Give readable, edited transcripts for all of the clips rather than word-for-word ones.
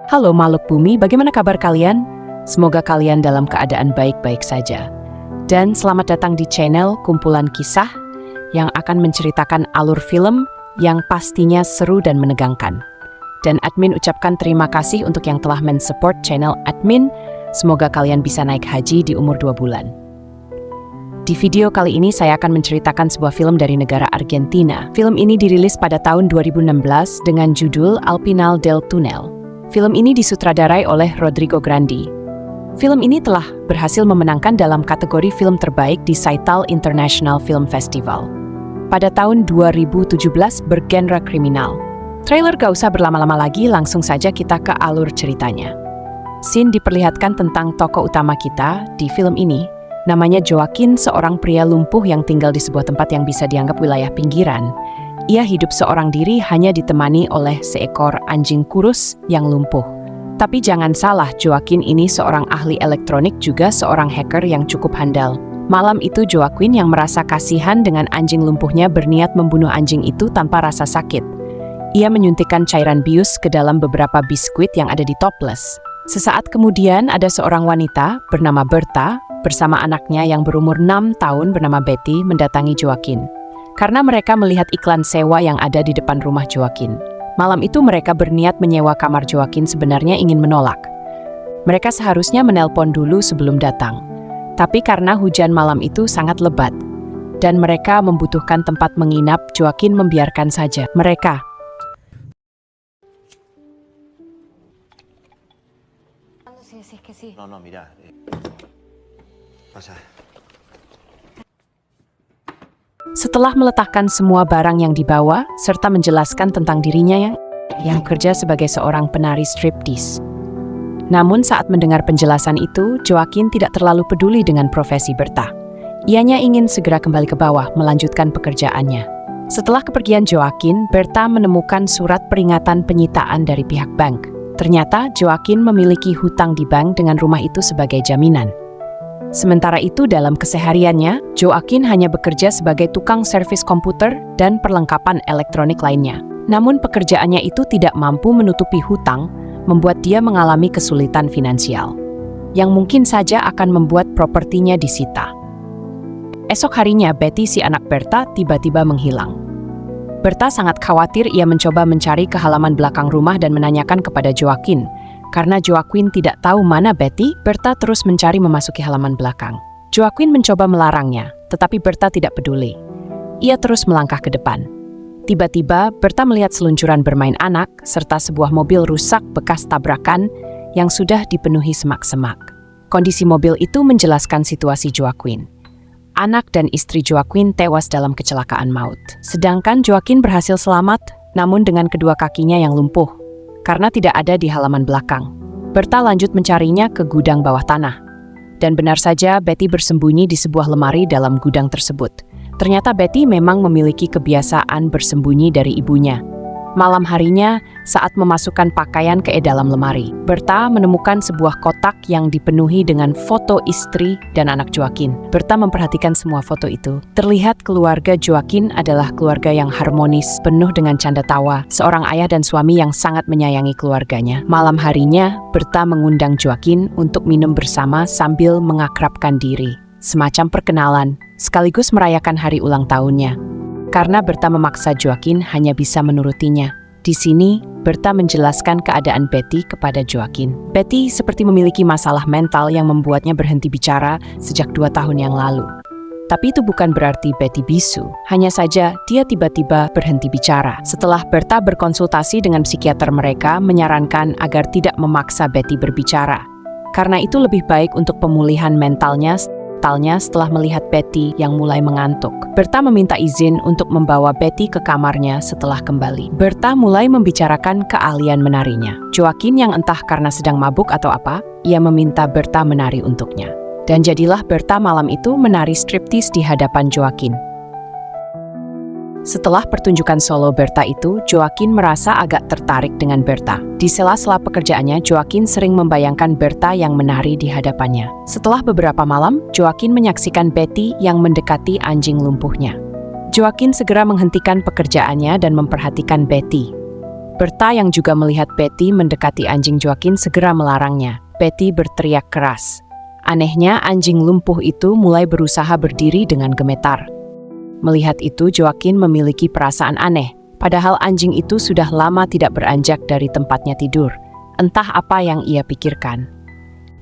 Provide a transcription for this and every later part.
Halo makhluk bumi, bagaimana kabar kalian? Semoga kalian dalam keadaan baik-baik saja. Dan selamat datang di channel Kumpulan Kisah yang akan menceritakan alur film yang pastinya seru dan menegangkan. Dan admin ucapkan terima kasih untuk yang telah men-support channel admin. Semoga kalian bisa naik haji di umur 2 bulan. Di video kali ini saya akan menceritakan sebuah film dari negara Argentina. Film ini dirilis pada tahun 2016 dengan judul Al Final del Túnel. Film ini disutradarai oleh Rodrigo Grandi. Film ini telah berhasil memenangkan dalam kategori film terbaik di Saital International Film Festival. Pada tahun 2017 bergenre kriminal. Trailer gak usah berlama-lama lagi, langsung saja kita ke alur ceritanya. Scene diperlihatkan tentang tokoh utama kita di film ini. Namanya Joaquin, seorang pria lumpuh yang tinggal di sebuah tempat yang bisa dianggap wilayah pinggiran. Ia hidup seorang diri hanya ditemani oleh seekor anjing kurus yang lumpuh. Tapi jangan salah, Joaquin ini seorang ahli elektronik juga seorang hacker yang cukup handal. Malam itu Joaquin yang merasa kasihan dengan anjing lumpuhnya berniat membunuh anjing itu tanpa rasa sakit. Ia menyuntikkan cairan bius ke dalam beberapa biskuit yang ada di toples. Sesaat kemudian ada seorang wanita bernama Berta bersama anaknya yang berumur 6 tahun bernama Betty mendatangi Joaquin. Karena mereka melihat iklan sewa yang ada di depan rumah Joaquin. Malam itu mereka berniat menyewa kamar Joaquin, sebenarnya ingin menolak. Mereka seharusnya menelpon dulu sebelum datang. Tapi karena hujan malam itu sangat lebat dan mereka membutuhkan tempat menginap, Joaquin membiarkan saja mereka. No, mira. Pasa. Setelah meletakkan semua barang yang dibawa, serta menjelaskan tentang dirinya yang kerja sebagai seorang penari striptease. Namun saat mendengar penjelasan itu, Joaquin tidak terlalu peduli dengan profesi Berta. Ianya ingin segera kembali ke bawah, melanjutkan pekerjaannya. Setelah kepergian Joaquin, Berta menemukan surat peringatan penyitaan dari pihak bank. Ternyata Joaquin memiliki hutang di bank dengan rumah itu sebagai jaminan. Sementara itu dalam kesehariannya, Joaquin hanya bekerja sebagai tukang servis komputer dan perlengkapan elektronik lainnya. Namun pekerjaannya itu tidak mampu menutupi hutang, membuat dia mengalami kesulitan finansial, yang mungkin saja akan membuat propertinya disita. Esok harinya, Betty, si anak Berta, tiba-tiba menghilang. Berta sangat khawatir, ia mencoba mencari ke halaman belakang rumah dan menanyakan kepada Joaquin. Karena Joaquin tidak tahu mana Betty, Berta terus mencari memasuki halaman belakang. Joaquin mencoba melarangnya, tetapi Berta tidak peduli. Ia terus melangkah ke depan. Tiba-tiba, Berta melihat seluncuran bermain anak, serta sebuah mobil rusak bekas tabrakan yang sudah dipenuhi semak-semak. Kondisi mobil itu menjelaskan situasi Joaquin. Anak dan istri Joaquin tewas dalam kecelakaan maut. Sedangkan Joaquin berhasil selamat, namun dengan kedua kakinya yang lumpuh karena tidak ada di halaman belakang. Berta lanjut mencarinya ke gudang bawah tanah. Dan benar saja, Betty bersembunyi di sebuah lemari dalam gudang tersebut. Ternyata Betty memang memiliki kebiasaan bersembunyi dari ibunya. Malam harinya, saat memasukkan pakaian ke dalam lemari, Berta menemukan sebuah kotak yang dipenuhi dengan foto istri dan anak Joaquin. Berta memperhatikan semua foto itu. Terlihat keluarga Joaquin adalah keluarga yang harmonis, penuh dengan canda tawa, seorang ayah dan suami yang sangat menyayangi keluarganya. Malam harinya, Berta mengundang Joaquin untuk minum bersama sambil mengakrabkan diri. Semacam perkenalan, sekaligus merayakan hari ulang tahunnya. Karena Berta memaksa Joaquin hanya bisa menurutinya. Di sini, Berta menjelaskan keadaan Betty kepada Joaquin. Betty seperti memiliki masalah mental yang membuatnya berhenti bicara sejak 2 tahun yang lalu. Tapi itu bukan berarti Betty bisu, hanya saja dia tiba-tiba berhenti bicara. Setelah Berta berkonsultasi dengan psikiater, mereka menyarankan agar tidak memaksa Betty berbicara. Karena itu lebih baik untuk pemulihan mentalnya setelah melihat Betty yang mulai mengantuk. Berta meminta izin untuk membawa Betty ke kamarnya setelah kembali. Berta mulai membicarakan keahlian menarinya. Joaquin yang entah karena sedang mabuk atau apa, ia meminta Berta menari untuknya. Dan jadilah Berta malam itu menari striptease di hadapan Joaquin. Setelah pertunjukan solo Berta itu, Joaquin merasa agak tertarik dengan Berta. Di sela-sela pekerjaannya, Joaquin sering membayangkan Berta yang menari di hadapannya. Setelah beberapa malam, Joaquin menyaksikan Betty yang mendekati anjing lumpuhnya. Joaquin segera menghentikan pekerjaannya dan memperhatikan Betty. Berta yang juga melihat Betty mendekati anjing Joaquin segera melarangnya. Betty berteriak keras. Anehnya, anjing lumpuh itu mulai berusaha berdiri dengan gemetar. Melihat itu, Joaquin memiliki perasaan aneh. Padahal anjing itu sudah lama tidak beranjak dari tempatnya tidur. Entah apa yang ia pikirkan.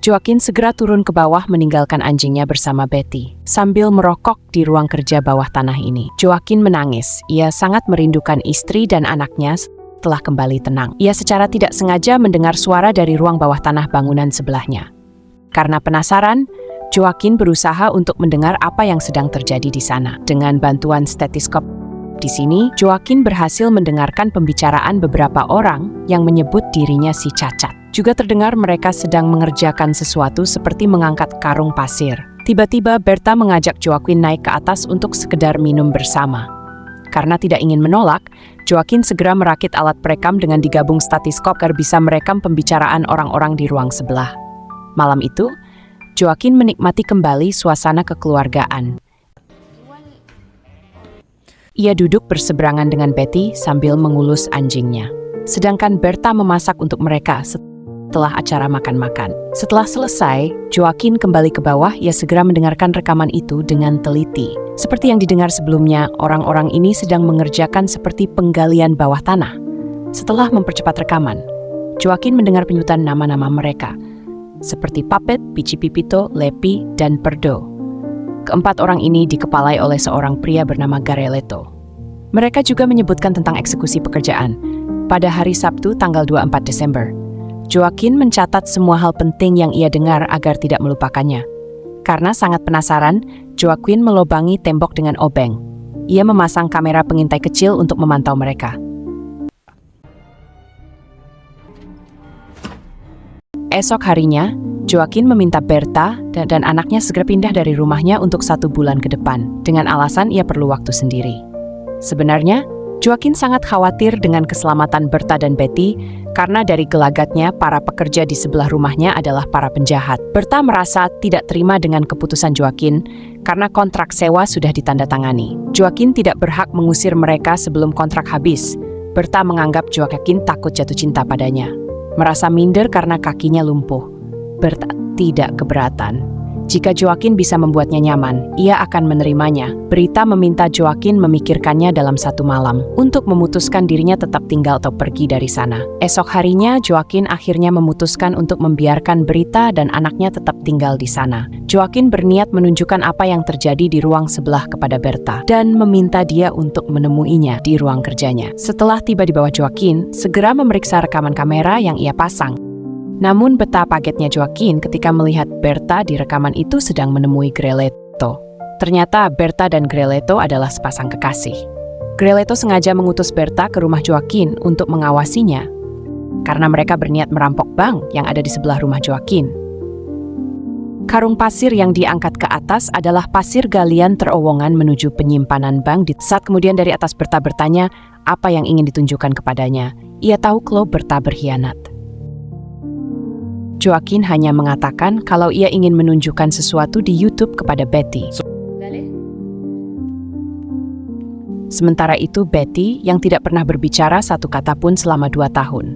Joaquin segera turun ke bawah meninggalkan anjingnya bersama Betty. Sambil merokok di ruang kerja bawah tanah ini, Joaquin menangis. Ia sangat merindukan istri dan anaknya setelah kembali tenang. Ia secara tidak sengaja mendengar suara dari ruang bawah tanah bangunan sebelahnya. Karena penasaran, Joaquin berusaha untuk mendengar apa yang sedang terjadi di sana. Dengan bantuan stetoskop di sini, Joaquin berhasil mendengarkan pembicaraan beberapa orang yang menyebut dirinya si cacat. Juga terdengar mereka sedang mengerjakan sesuatu seperti mengangkat karung pasir. Tiba-tiba Berta mengajak Joaquin naik ke atas untuk sekedar minum bersama. Karena tidak ingin menolak, Joaquin segera merakit alat perekam dengan digabung stetoskop agar bisa merekam pembicaraan orang-orang di ruang sebelah. Malam itu, Joaquin menikmati kembali suasana kekeluargaan. Ia duduk berseberangan dengan Betty sambil mengelus anjingnya. Sedangkan Berta memasak untuk mereka setelah acara makan-makan. Setelah selesai, Joaquin kembali ke bawah. Ia segera mendengarkan rekaman itu dengan teliti. Seperti yang didengar sebelumnya, orang-orang ini sedang mengerjakan seperti penggalian bawah tanah. Setelah mempercepat rekaman, Joaquin mendengar penyutan nama-nama mereka, seperti Puppet, Pichi Pipito, Lepi, dan Perdo. Keempat orang ini dikepalai oleh seorang pria bernama Gareleto. Mereka juga menyebutkan tentang eksekusi pekerjaan pada hari Sabtu tanggal 24 Desember. Joaquin mencatat semua hal penting yang ia dengar agar tidak melupakannya. Karena sangat penasaran, Joaquin melobangi tembok dengan obeng. Ia memasang kamera pengintai kecil untuk memantau mereka. Esok harinya, Joaquin meminta Berta dan anaknya segera pindah dari rumahnya untuk 1 bulan ke depan, dengan alasan ia perlu waktu sendiri. Sebenarnya, Joaquin sangat khawatir dengan keselamatan Berta dan Betty, karena dari gelagatnya para pekerja di sebelah rumahnya adalah para penjahat. Berta merasa tidak terima dengan keputusan Joaquin, karena kontrak sewa sudah ditandatangani. Joaquin tidak berhak mengusir mereka sebelum kontrak habis. Berta menganggap Joaquin takut jatuh cinta padanya. Merasa minder karena kakinya lumpuh. Berta tidak keberatan. Jika Joaquin bisa membuatnya nyaman, ia akan menerimanya. Berta meminta Joaquin memikirkannya dalam 1 malam untuk memutuskan dirinya tetap tinggal atau pergi dari sana. Esok harinya, Joaquin akhirnya memutuskan untuk membiarkan Berta dan anaknya tetap tinggal di sana. Joaquin berniat menunjukkan apa yang terjadi di ruang sebelah kepada Berta dan meminta dia untuk menemuinya di ruang kerjanya. Setelah tiba di bawah Joaquin, segera memeriksa rekaman kamera yang ia pasang. Namun betapa kagetnya Joaquin ketika melihat Berta di rekaman itu sedang menemui Gareleto. Ternyata Berta dan Gareleto adalah sepasang kekasih. Gareleto sengaja mengutus Berta ke rumah Joaquin untuk mengawasinya, karena mereka berniat merampok bank yang ada di sebelah rumah Joaquin. Karung pasir yang diangkat ke atas adalah pasir galian terowongan menuju penyimpanan bank. Saat kemudian dari atas Berta bertanya apa yang ingin ditunjukkan kepadanya, ia tahu kalau Berta berkhianat. Joaquin hanya mengatakan kalau ia ingin menunjukkan sesuatu di YouTube kepada Betty. Sementara itu Betty, yang tidak pernah berbicara satu kata pun selama 2 tahun.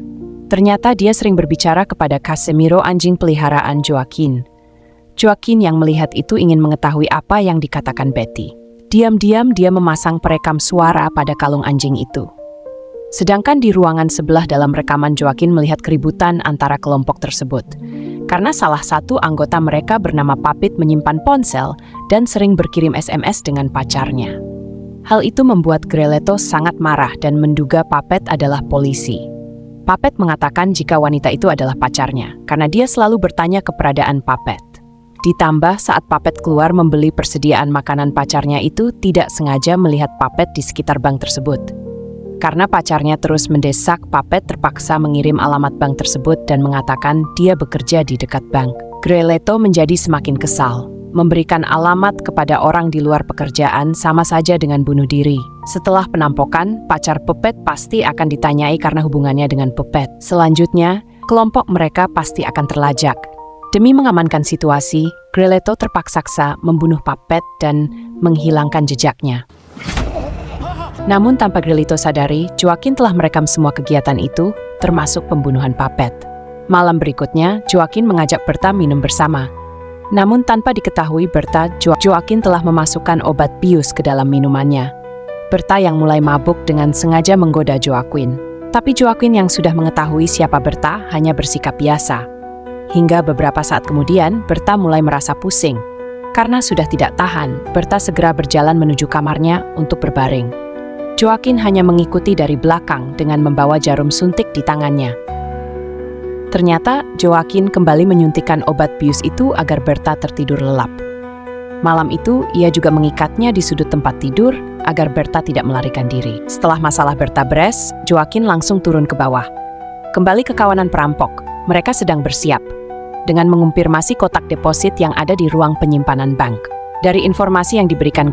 Ternyata dia sering berbicara kepada Casemiro, anjing peliharaan Joaquin. Joaquin yang melihat itu ingin mengetahui apa yang dikatakan Betty. Diam-diam dia memasang perekam suara pada kalung anjing itu. Sedangkan di ruangan sebelah dalam rekaman Joaquin melihat keributan antara kelompok tersebut. Karena salah satu anggota mereka bernama Puppet menyimpan ponsel dan sering berkirim SMS dengan pacarnya. Hal itu membuat Gareleto sangat marah dan menduga Puppet adalah polisi. Puppet mengatakan jika wanita itu adalah pacarnya, karena dia selalu bertanya keberadaan Puppet. Ditambah saat Puppet keluar membeli persediaan makanan pacarnya itu tidak sengaja melihat Puppet di sekitar bank tersebut. Karena pacarnya terus mendesak, Puppet terpaksa mengirim alamat bank tersebut dan mengatakan dia bekerja di dekat bank. Gareleto menjadi semakin kesal. Memberikan alamat kepada orang di luar pekerjaan sama saja dengan bunuh diri. Setelah penampokan, pacar Puppet pasti akan ditanyai karena hubungannya dengan Puppet. Selanjutnya, kelompok mereka pasti akan terlajak. Demi mengamankan situasi, Gareleto terpaksa membunuh Puppet dan menghilangkan jejaknya. Namun tanpa Grelito sadari, Joaquin telah merekam semua kegiatan itu, termasuk pembunuhan Puppet. Malam berikutnya, Joaquin mengajak Berta minum bersama. Namun tanpa diketahui Berta, Joaquin telah memasukkan obat bius ke dalam minumannya. Berta yang mulai mabuk dengan sengaja menggoda Joaquin. Tapi Joaquin yang sudah mengetahui siapa Berta hanya bersikap biasa. Hingga beberapa saat kemudian, Berta mulai merasa pusing. Karena sudah tidak tahan, Berta segera berjalan menuju kamarnya untuk berbaring. Joaquin hanya mengikuti dari belakang dengan membawa jarum suntik di tangannya. Ternyata, Joaquin kembali menyuntikkan obat bius itu agar Berta tertidur lelap. Malam itu, ia juga mengikatnya di sudut tempat tidur agar Berta tidak melarikan diri. Setelah masalah Berta beres, Joaquin langsung turun ke bawah. Kembali ke kawanan perampok, mereka sedang bersiap dengan mengumpirmasi kotak deposit yang ada di ruang penyimpanan bank. Dari informasi yang diberikan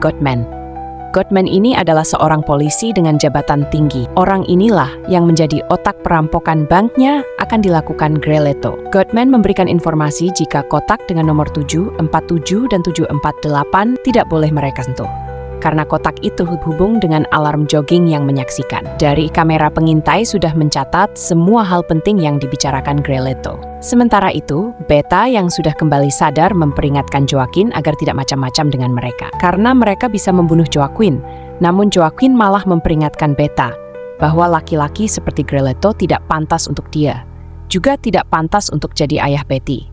Goodman ini adalah seorang polisi dengan jabatan tinggi. Orang inilah yang menjadi otak perampokan banknya akan dilakukan Grelito. Goodman memberikan informasi jika kotak dengan nomor 747 dan 748 tidak boleh mereka sentuh. Karena kotak itu hubung dengan alarm jogging yang menyaksikan. Dari kamera pengintai sudah mencatat semua hal penting yang dibicarakan Grelito. Sementara itu, Beta yang sudah kembali sadar memperingatkan Joaquin agar tidak macam-macam dengan mereka. Karena mereka bisa membunuh Joaquin, namun Joaquin malah memperingatkan Beta bahwa laki-laki seperti Grelito tidak pantas untuk dia. Juga tidak pantas untuk jadi ayah Betty.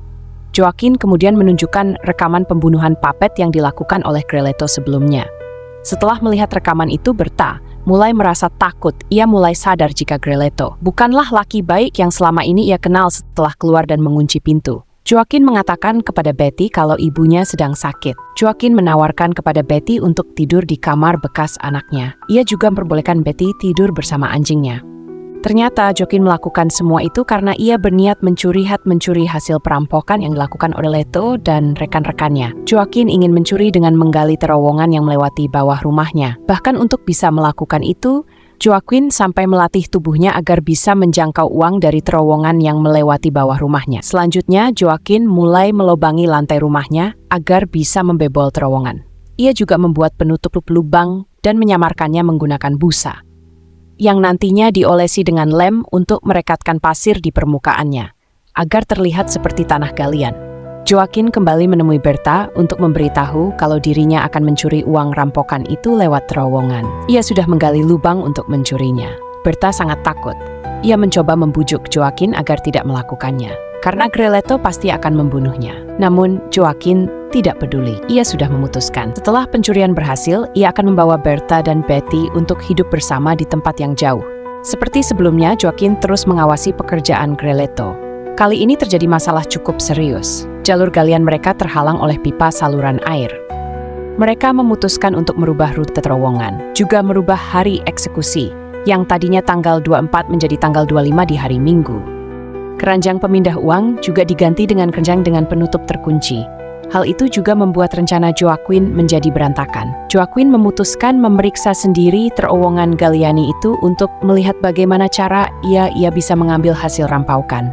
Joaquin kemudian menunjukkan rekaman pembunuhan Puppet yang dilakukan oleh Grelito sebelumnya. Setelah melihat rekaman itu, Berta mulai merasa takut. Ia mulai sadar jika Grelito bukanlah laki baik yang selama ini ia kenal setelah keluar dan mengunci pintu. Joaquin mengatakan kepada Betty kalau ibunya sedang sakit. Joaquin menawarkan kepada Betty untuk tidur di kamar bekas anaknya. Ia juga memperbolehkan Betty tidur bersama anjingnya. Ternyata Joaquin melakukan semua itu karena ia berniat mencuri hasil perampokan yang dilakukan oleh Leto dan rekan-rekannya. Joaquin ingin mencuri dengan menggali terowongan yang melewati bawah rumahnya. Bahkan untuk bisa melakukan itu, Joaquin sampai melatih tubuhnya agar bisa menjangkau uang dari terowongan yang melewati bawah rumahnya. Selanjutnya, Joaquin mulai melobangi lantai rumahnya agar bisa membebol terowongan. Ia juga membuat penutup lubang dan menyamarkannya menggunakan busa, yang nantinya diolesi dengan lem untuk merekatkan pasir di permukaannya, agar terlihat seperti tanah galian. Joaquin kembali menemui Berta untuk memberitahu kalau dirinya akan mencuri uang rampokan itu lewat terowongan. Ia sudah menggali lubang untuk mencurinya. Berta sangat takut. Ia mencoba membujuk Joaquin agar tidak melakukannya, karena Grelito pasti akan membunuhnya. Namun, Joaquin tidak peduli. Ia sudah memutuskan. Setelah pencurian berhasil, ia akan membawa Berta dan Betty untuk hidup bersama di tempat yang jauh. Seperti sebelumnya, Joaquin terus mengawasi pekerjaan Grelito. Kali ini terjadi masalah cukup serius. Jalur galian mereka terhalang oleh pipa saluran air. Mereka memutuskan untuk merubah rute terowongan, juga merubah hari eksekusi, yang tadinya tanggal 24 menjadi tanggal 25 di hari Minggu. Keranjang pemindah uang juga diganti dengan keranjang dengan penutup terkunci. Hal itu juga membuat rencana Joaquin menjadi berantakan. Joaquin memutuskan memeriksa sendiri terowongan Galliani itu untuk melihat bagaimana cara ia bisa mengambil hasil rampaukan.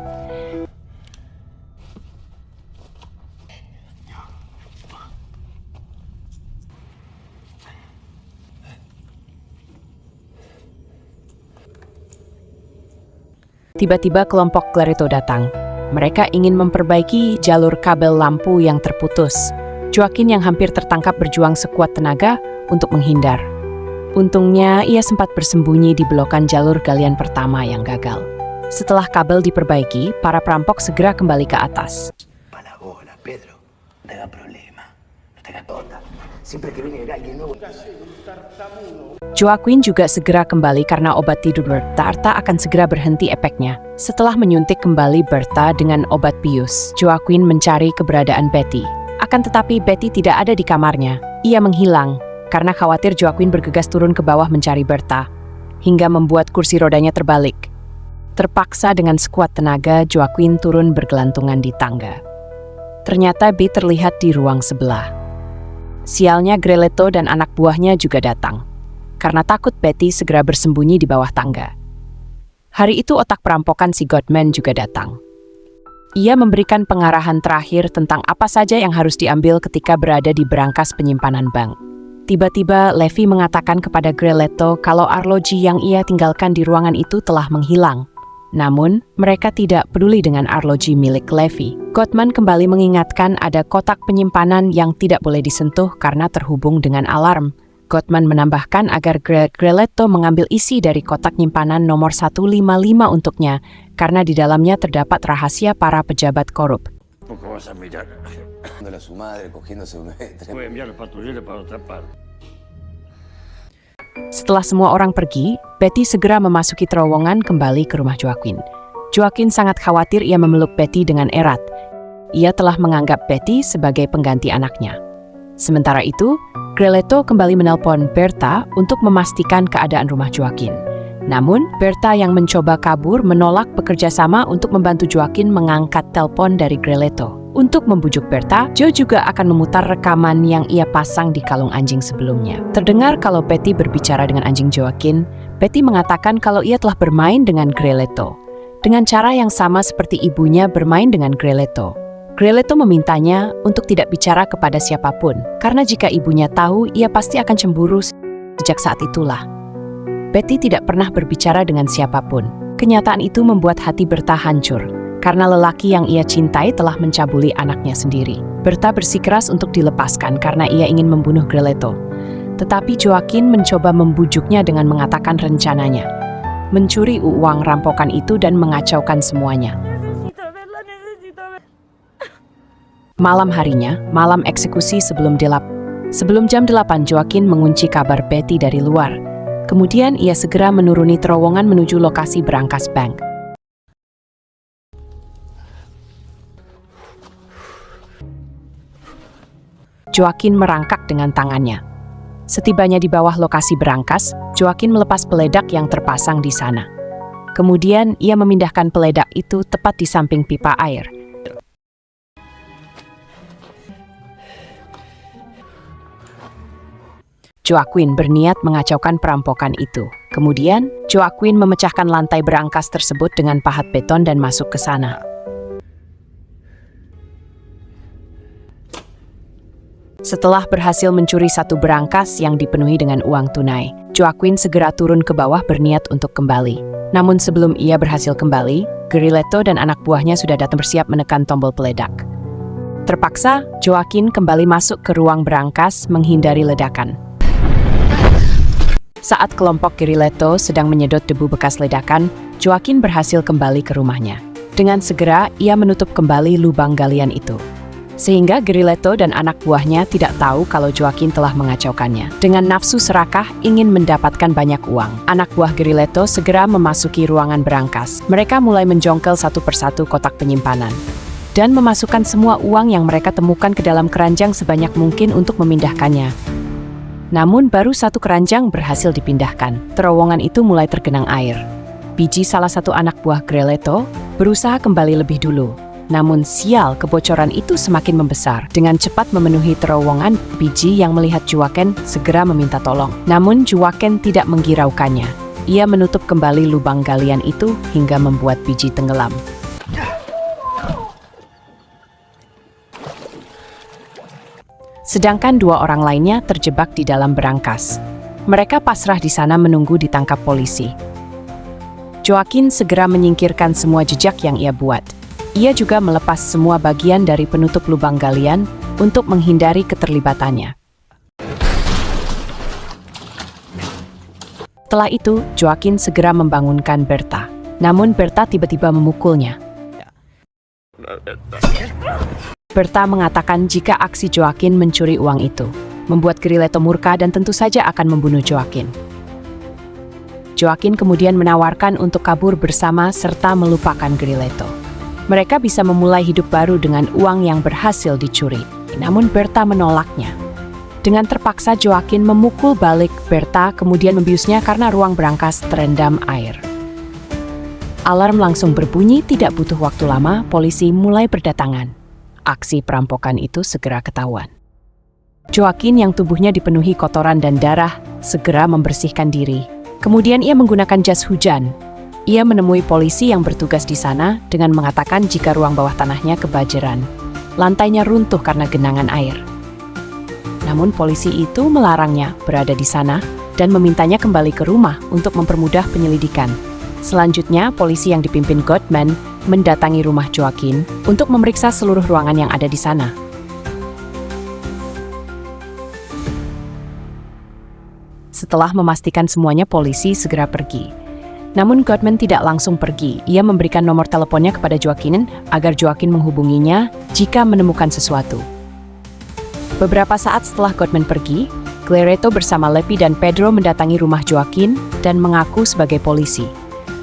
Tiba-tiba kelompok Grelito datang. Mereka ingin memperbaiki jalur kabel lampu yang terputus. Joaquin yang hampir tertangkap berjuang sekuat tenaga untuk menghindar. Untungnya, ia sempat bersembunyi di belokan jalur galian pertama yang gagal. Setelah kabel diperbaiki, para perampok segera kembali ke atas. Pedro, no tenga problema, no tenga tonta. Siempre que viene alguien nuevo. Joaquin juga segera kembali karena obat tidur Berta akan segera berhenti efeknya. Setelah menyuntik kembali Berta dengan obat bius, Joaquin mencari keberadaan Betty. Akan tetapi Betty tidak ada di kamarnya. Ia menghilang karena khawatir Joaquin bergegas turun ke bawah mencari Berta, hingga membuat kursi rodanya terbalik. Terpaksa dengan sekuat tenaga, Joaquin turun bergelantungan di tangga. Ternyata Betty terlihat di ruang sebelah. Sialnya Grelito dan anak buahnya juga datang. Karena takut Betty segera bersembunyi di bawah tangga. Hari itu otak perampokan si Goodman juga datang. Ia memberikan pengarahan terakhir tentang apa saja yang harus diambil ketika berada di berangkas penyimpanan bank. Tiba-tiba Levi mengatakan kepada Greletto kalau arloji yang ia tinggalkan di ruangan itu telah menghilang. Namun, mereka tidak peduli dengan arloji milik Levi. Gottman kembali mengingatkan ada kotak penyimpanan yang tidak boleh disentuh karena terhubung dengan alarm. Gottman menambahkan agar Greletto mengambil isi dari kotak penyimpanan nomor 155 untuknya, karena di dalamnya terdapat rahasia para pejabat korup. Setelah semua orang pergi, Betty segera memasuki terowongan kembali ke rumah Joaquin. Joaquin sangat khawatir ia memeluk Betty dengan erat. Ia telah menganggap Betty sebagai pengganti anaknya. Sementara itu, Greletto kembali menelpon Berta untuk memastikan keadaan rumah Joaquin. Namun, Berta yang mencoba kabur menolak bekerja sama untuk membantu Joaquin mengangkat telepon dari Greletto. Untuk membujuk Berta, Joe juga akan memutar rekaman yang ia pasang di kalung anjing sebelumnya. Terdengar kalau Betty berbicara dengan anjing Joaquin, Betty mengatakan kalau ia telah bermain dengan Greletto, dengan cara yang sama seperti ibunya bermain dengan Greletto. Greletto memintanya untuk tidak bicara kepada siapapun, karena jika ibunya tahu, ia pasti akan cemburu. Sejak saat itulah, Betty tidak pernah berbicara dengan siapapun. Kenyataan itu membuat hati Berta hancur, karena lelaki yang ia cintai telah mencabuli anaknya sendiri. Berta bersikeras untuk dilepaskan karena ia ingin membunuh Greletto. Tetapi Joaquin mencoba membujuknya dengan mengatakan rencananya, mencuri uang rampokan itu dan mengacaukan semuanya. Malam harinya, malam eksekusi sebelum jam 8, Joaquin mengunci kabar Betty dari luar. Kemudian ia segera menuruni terowongan menuju lokasi berangkas bank. Joaquin merangkak dengan tangannya. Setibanya di bawah lokasi berangkas, Joaquin melepas peledak yang terpasang di sana. Kemudian ia memindahkan peledak itu tepat di samping pipa air. Joaquin berniat mengacaukan perampokan itu. Kemudian, Joaquin memecahkan lantai berangkas tersebut dengan pahat beton dan masuk ke sana. Setelah berhasil mencuri satu berangkas yang dipenuhi dengan uang tunai, Joaquin segera turun ke bawah berniat untuk kembali. Namun sebelum ia berhasil kembali, Greletto dan anak buahnya sudah datang bersiap menekan tombol peledak. Terpaksa, Joaquin kembali masuk ke ruang berangkas menghindari ledakan. Saat kelompok Greletto sedang menyedot debu bekas ledakan, Joaquin berhasil kembali ke rumahnya. Dengan segera, ia menutup kembali lubang galian itu, sehingga Greletto dan anak buahnya tidak tahu kalau Joaquin telah mengacaukannya. Dengan nafsu serakah ingin mendapatkan banyak uang, anak buah Greletto segera memasuki ruangan berangkas. Mereka mulai menjongkel satu persatu kotak penyimpanan dan memasukkan semua uang yang mereka temukan ke dalam keranjang sebanyak mungkin untuk memindahkannya. Namun baru satu keranjang berhasil dipindahkan. Terowongan itu mulai tergenang air. Biji salah satu anak buah Greletto berusaha kembali lebih dulu. Namun sial, kebocoran itu semakin membesar. Dengan cepat memenuhi terowongan, Biji yang melihat Joaquin segera meminta tolong. Namun Joaquin tidak menghiraukannya. Ia menutup kembali lubang galian itu hingga membuat Biji tenggelam. Sedangkan dua orang lainnya terjebak di dalam berangkas. Mereka pasrah di sana menunggu ditangkap polisi. Joaquin segera menyingkirkan semua jejak yang ia buat. Ia juga melepas semua bagian dari penutup lubang galian untuk menghindari keterlibatannya. Setelah itu, Joaquin segera membangunkan Berta. Namun Berta tiba-tiba memukulnya. Berta mengatakan jika aksi Joaquin mencuri uang itu membuat Greletto murka dan tentu saja akan membunuh Joaquin. Joaquin kemudian menawarkan untuk kabur bersama serta melupakan Greletto. Mereka bisa memulai hidup baru dengan uang yang berhasil dicuri. Namun Berta menolaknya. Dengan terpaksa Joaquin memukul balik Berta kemudian membiusnya karena ruang berangkas terendam air. Alarm langsung berbunyi, tidak butuh waktu lama, polisi mulai berdatangan. Aksi perampokan itu segera ketahuan. Joaquin yang tubuhnya dipenuhi kotoran dan darah segera membersihkan diri. Kemudian ia menggunakan jas hujan. Ia menemui polisi yang bertugas di sana dengan mengatakan jika ruang bawah tanahnya kebanjiran. Lantainya runtuh karena genangan air. Namun polisi itu melarangnya berada di sana dan memintanya kembali ke rumah untuk mempermudah penyelidikan. Selanjutnya, polisi yang dipimpin Gottman mendatangi rumah Joaquin untuk memeriksa seluruh ruangan yang ada di sana. Setelah memastikan semuanya, polisi segera pergi. Namun Gottman tidak langsung pergi. Ia memberikan nomor teleponnya kepada Joaquin agar Joaquin menghubunginya jika menemukan sesuatu. Beberapa saat setelah Gottman pergi, Clereto bersama Lepi dan Pedro mendatangi rumah Joaquin dan mengaku sebagai polisi.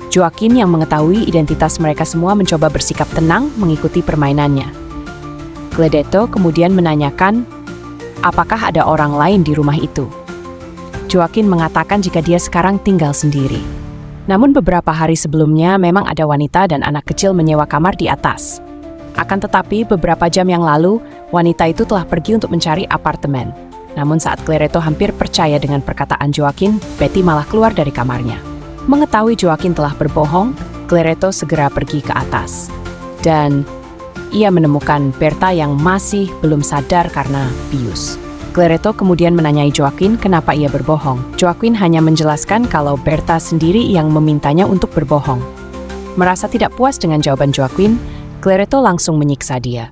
Joaquin yang mengetahui identitas mereka semua mencoba bersikap tenang mengikuti permainannya. Clereto kemudian menanyakan apakah ada orang lain di rumah itu. Joaquin mengatakan jika dia sekarang tinggal sendiri. Namun beberapa hari sebelumnya memang ada wanita dan anak kecil menyewa kamar di atas. Akan tetapi beberapa jam yang lalu, wanita itu telah pergi untuk mencari apartemen. Namun saat Clereto hampir percaya dengan perkataan Joaquin, Betty malah keluar dari kamarnya. Mengetahui Joaquin telah berbohong, Clereto segera pergi ke atas. Dan ia menemukan Berta yang masih belum sadar karena bius. Clereto kemudian menanyai Joaquin kenapa ia berbohong. Joaquin hanya menjelaskan kalau Berta sendiri yang memintanya untuk berbohong. Merasa tidak puas dengan jawaban Joaquin, Clereto langsung menyiksa dia.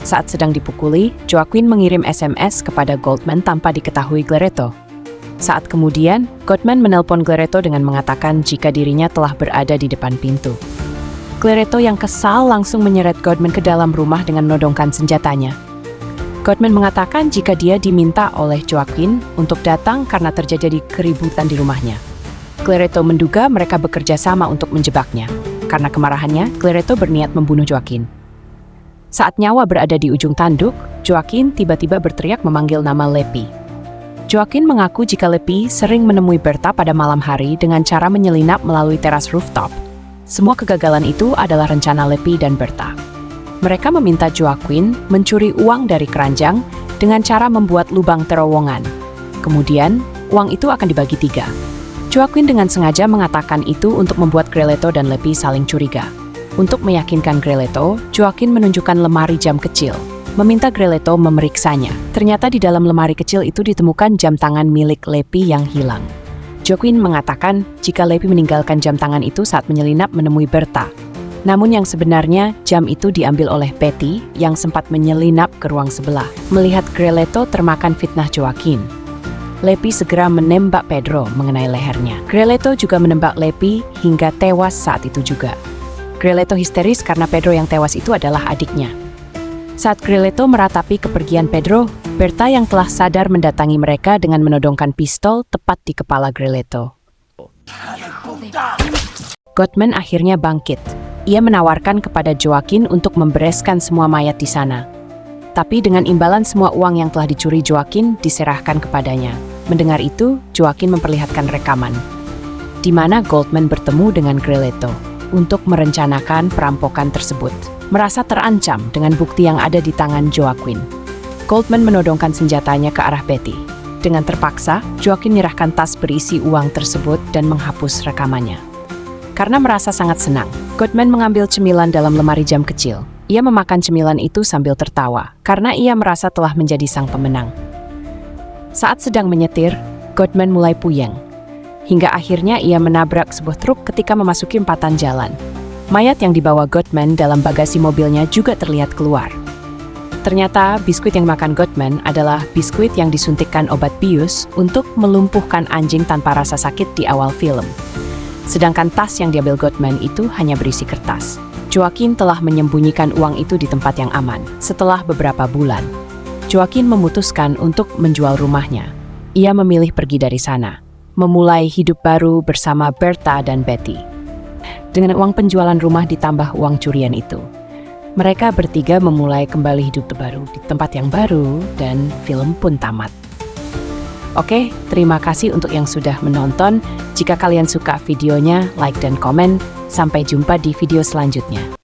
Saat sedang dipukuli, Joaquin mengirim SMS kepada Goldman tanpa diketahui Clereto. Saat kemudian, Goldman menelpon Clereto dengan mengatakan jika dirinya telah berada di depan pintu. Clereto yang kesal langsung menyeret Goldman ke dalam rumah dengan menodongkan senjatanya. Goldman mengatakan jika dia diminta oleh Joaquin untuk datang karena terjadi keributan di rumahnya. Clereto menduga mereka bekerja sama untuk menjebaknya. Karena kemarahannya, Clereto berniat membunuh Joaquin. Saat nyawa berada di ujung tanduk, Joaquin tiba-tiba berteriak memanggil nama Lepi. Joaquin mengaku jika Lepi sering menemui Berta pada malam hari dengan cara menyelinap melalui teras rooftop. Semua kegagalan itu adalah rencana Lepi dan Berta. Mereka meminta Joaquin mencuri uang dari keranjang dengan cara membuat lubang terowongan. Kemudian, uang itu akan dibagi 3. Joaquin dengan sengaja mengatakan itu untuk membuat Clereto dan Lepi saling curiga. Untuk meyakinkan Clereto, Joaquin menunjukkan lemari jam kecil, meminta Clereto memeriksanya. Ternyata di dalam lemari kecil itu ditemukan jam tangan milik Lepi yang hilang. Joaquin mengatakan jika Lepi meninggalkan jam tangan itu saat menyelinap menemui Berta. Namun yang sebenarnya, jam itu diambil oleh Betty yang sempat menyelinap ke ruang sebelah. Melihat Clereto termakan fitnah Joaquin, Lepi segera menembak Pedro mengenai lehernya. Clereto juga menembak Lepi hingga tewas saat itu juga. Clereto histeris karena Pedro yang tewas itu adalah adiknya. Saat Clereto meratapi kepergian Pedro, Berta yang telah sadar mendatangi mereka dengan menodongkan pistol tepat di kepala Clereto. Gottman akhirnya bangkit. Ia menawarkan kepada Joaquin untuk membereskan semua mayat di sana. Tapi dengan imbalan semua uang yang telah dicuri Joaquin diserahkan kepadanya. Mendengar itu, Joaquin memperlihatkan rekaman, di mana Goldman bertemu dengan Clereto untuk merencanakan perampokan tersebut. Merasa terancam dengan bukti yang ada di tangan Joaquin, Goldman menodongkan senjatanya ke arah Betty. Dengan terpaksa, Joaquin menyerahkan tas berisi uang tersebut dan menghapus rekamannya. Karena merasa sangat senang, Goldman mengambil cemilan dalam lemari jam kecil. Ia memakan cemilan itu sambil tertawa, karena ia merasa telah menjadi sang pemenang. Saat sedang menyetir, Goldman mulai puyeng. Hingga akhirnya ia menabrak sebuah truk ketika memasuki empatan jalan. Mayat yang dibawa Gottman dalam bagasi mobilnya juga terlihat keluar. Ternyata biskuit yang dimakan Gottman adalah biskuit yang disuntikkan obat bius untuk melumpuhkan anjing tanpa rasa sakit di awal film. Sedangkan tas yang diambil Gottman itu hanya berisi kertas. Joaquin telah menyembunyikan uang itu di tempat yang aman. Setelah beberapa bulan, Joaquin memutuskan untuk menjual rumahnya. Ia memilih pergi dari sana, memulai hidup baru bersama Berta dan Betty. Dengan uang penjualan rumah ditambah uang curian itu, mereka bertiga memulai kembali hidup baru di tempat yang baru dan film pun tamat. Oke, terima kasih untuk yang sudah menonton. Jika kalian suka videonya, like dan komen. Sampai jumpa di video selanjutnya.